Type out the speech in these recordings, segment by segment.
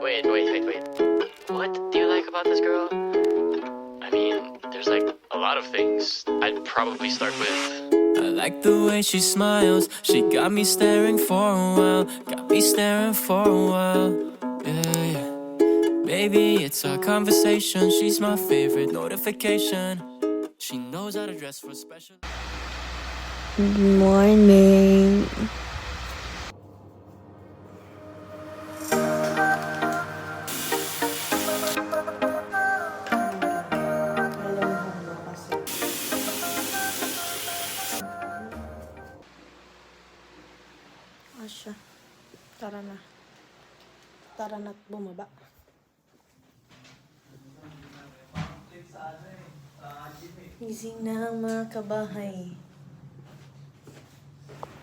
Wait. What do you like about this girl? I mean, there's like a lot of things. I'd probably start with... I like the way she smiles. She got me staring for a while. Got me staring for a while. Yeah. Baby, it's our conversation. She's my favorite notification. She knows how to dress for special. Good morning. Asya. Tara na't bumaba. Gising na ang mga kabahay.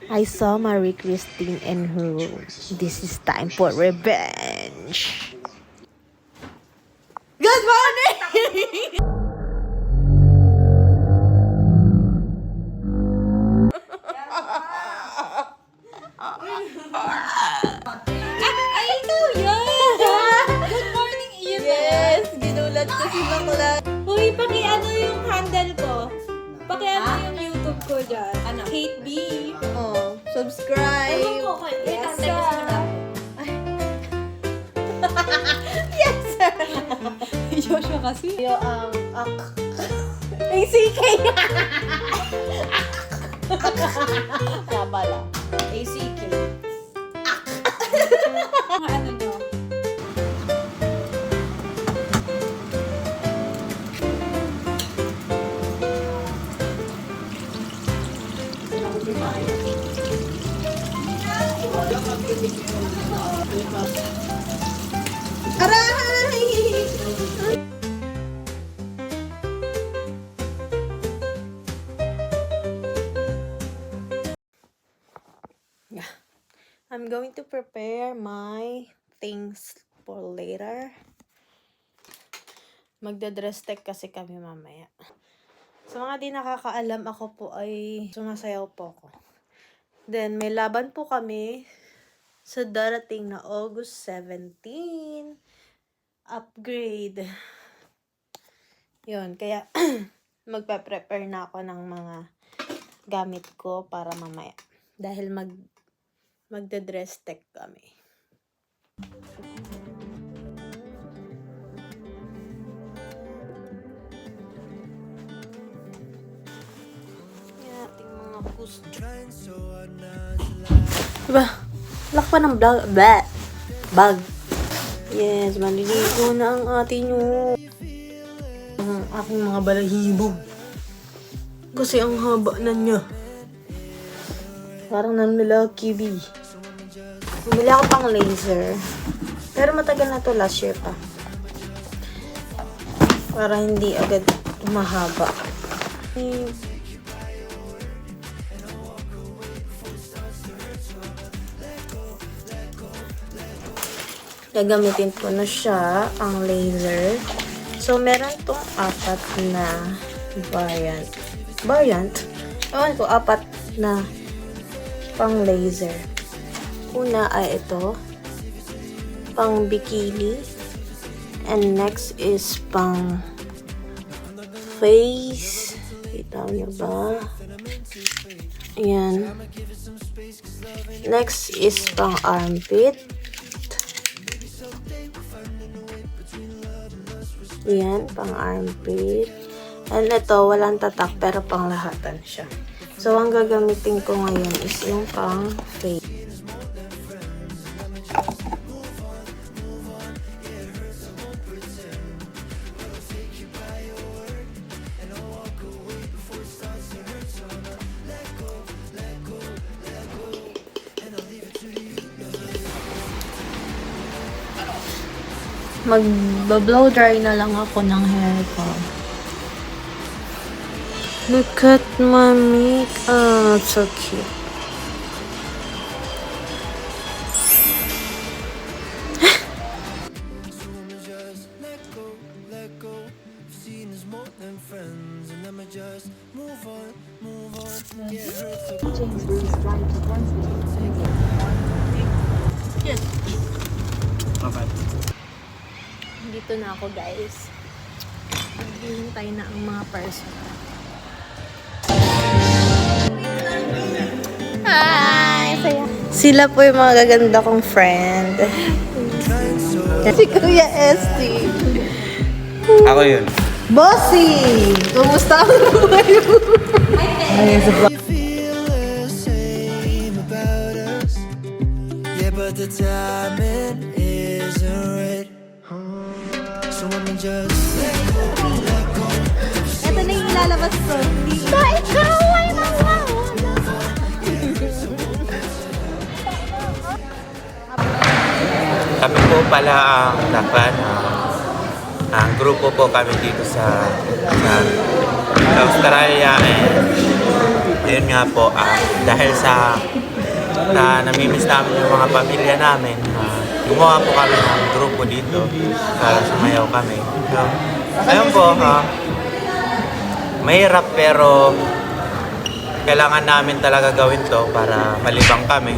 I saw Marie Christine and her room. This is time for revenge. Good morning! Ay, ito yun! Good morning, Ian! Yes! Ginulat ko si Bakla. Uy, paki-ano yung handle ko. Paki-ano yung YouTube ko dyan. Ano? Kate B. Oh, subscribe! Yes, sir! Yes, sir! Joshua kasi. Yo, ACK! Kaya pala. ACK. Mga ano nyo? Aray! Yeah. I'm going to prepare my things for later. Magda-dress tech kasi kami mamaya. Sa mga di nakakaalam, ako po ay sumasayaw po ako. Then, may laban po kami sa darating na August 17. Upgrade. Yun, kaya magpa-prepare na ako ng mga gamit ko para mamaya. Dahil magda-dress tech kami. Yan ating mga gusto. Diba? Lak pa ng bag. Yes, maliligo na ang ating ang aking mga balahibo. Kasi ang haba na niya. Parang nanlalaki, B. Bumili ako pang laser. Pero matagal na to, last year pa. Para hindi agad mahaba. Gagamitin ko na siya, ang laser. So, meron tong 4 na variant. Ewan ko, 4 na pang laser. Una ay ito, pang bikini. And next is pang face. Kita niyo ba? Ayan. Next is pang armpit. Ayan, pang armpit. And ito, walang tatak pero pang lahatan siya. So, ang gagamitin ko ngayon is yung pang face. Mag-blow dry na lang ako ng hair ko. Look at my makeup. So cute. Not bad. Dito na ako, guys. Maghihintay na ang mga person. Hi! Saya. Sila po yung mga gaganda kong friend. Si Kuya Esti. Ako yun. Bossy! Kumusta ang buhay mo? But the timing isn't right. So let me just let go. Ito na yung ilalabas ko. Sa ikaw ay mawawala. Kami po pala ang Lakban. Ang grupo po kami dito sa Australia. And yun nga po, dahil sa namimiss namin yung mga pamilya namin, gumawa po kami ng grupo dito para sumayaw kami. So, ayun po, mahirap pero kailangan namin talaga gawin to para malibang kami.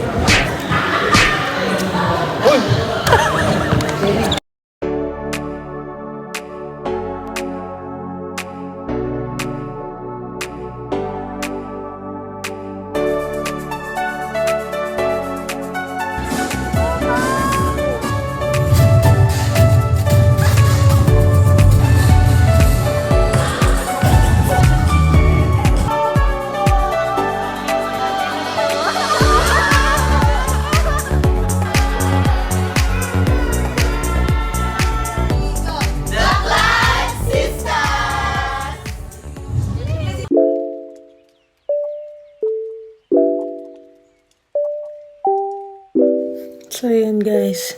So, yun guys.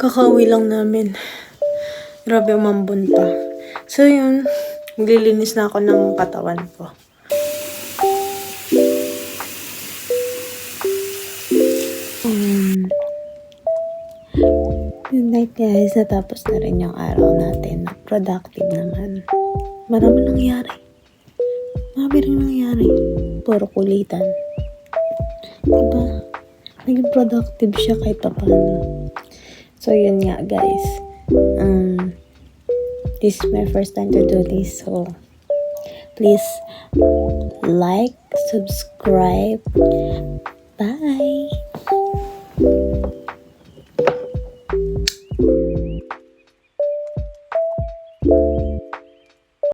Kakauwi lang namin. Grabe, umambon pa. So, yun. Maglilinis na ako ng katawan ko. Good night guys. Natapos na rin yung araw natin. Productive naman. Marami nangyari. Marami rin nangyari. Puro kulitan. Diba? Naging productive siya kahit pa paano. So, yun nga, guys. This is my first time to do this. So, please like, subscribe. Bye!